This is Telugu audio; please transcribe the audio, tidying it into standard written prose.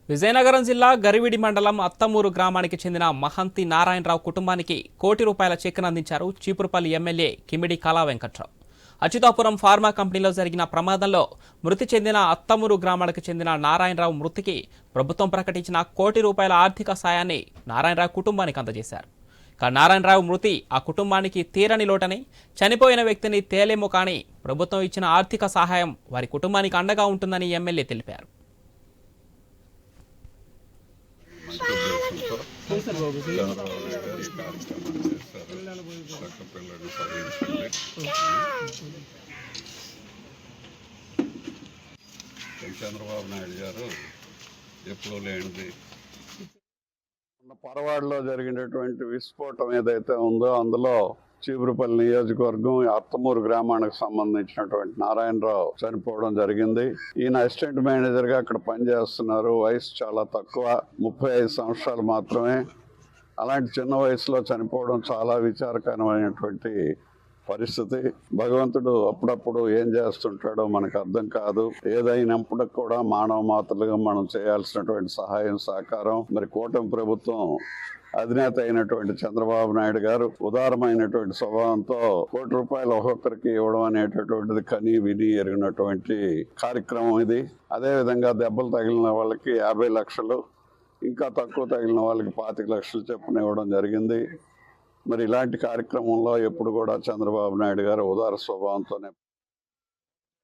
విజయనగరం జిల్లా గరివిడి మండలం అత్తమూరు గ్రామానికి చెందిన మహంతి నారాయణరావు కుటుంబానికి ₹1 చెక్కును అందించారు చీపురుపల్లి ఎమ్మెల్యే కిమిడి కళా వెంకట్రావు. అచ్యుతాపురం ఫార్మా కంపెనీలో జరిగిన ప్రమాదంలో మృతి చెందిన అత్తమూరు గ్రామానికి చెందిన నారాయణరావు మృతికి ప్రభుత్వం ప్రకటించిన ₹1 ఆర్థిక సాయాన్ని నారాయణరావు కుటుంబానికి అందజేశారు. నారాయణరావు మృతి ఆ కుటుంబానికి తీరని లోటని, చనిపోయిన వ్యక్తిని తేలేమో కానీ ప్రభుత్వం ఇచ్చిన ఆర్థిక సహాయం వారి కుటుంబానికి అండగా ఉంటుందని ఎమ్మెల్యే తెలిపారు. చంద్రబాబు నాయుడు గారు ఈ కార్యక్రమం చేశారు. పిల్లల్ని చదివించండి. చంద్రబాబు నాయుడు గారు ఎప్పుడూ లేనిది పరవాడలో జరిగినటువంటి విస్ఫోటం ఏదైతే ఉందో అందులో చీపురుపల్లి నియోజకవర్గం అత్తమూరు గ్రామానికి సంబంధించినటువంటి నారాయణరావు చనిపోవడం జరిగింది. ఈయన అసిస్టెంట్ మేనేజర్గా అక్కడ పనిచేస్తున్నారు. వయసు చాలా తక్కువ, 35 సంవత్సరాలు మాత్రమే. అలాంటి చిన్న వయసులో చనిపోవడం చాలా విచారకరమైనటువంటి పరిస్థితి. భగవంతుడు అప్పుడప్పుడు ఏం చేస్తుంటాడో మనకు అర్థం కాదు. ఏదైనప్పుడు కూడా మానవ మాత్రలుగా మనం చేయాల్సినటువంటి సహాయం సహకారం మరి కూటమి ప్రభుత్వం అధినేత అయినటువంటి చంద్రబాబు నాయుడు గారు ఉదారమైనటువంటి స్వభావంతో ₹1 ఒక్కొక్కరికి ఇవ్వడం అనేటటువంటిది కని విని ఎరిగినటువంటి కార్యక్రమం ఇది. అదేవిధంగా దెబ్బలు తగిలిన వాళ్ళకి 50 లక్షలు, ఇంకా తక్కువ తగిలిన వాళ్ళకి 25 లక్షలు చొప్పున ఇవ్వడం జరిగింది. మరి ఇలాంటి కార్యక్రమంలో ఎప్పుడు కూడా చంద్రబాబు నాయుడు గారు ఉదార స్వభావంతోనే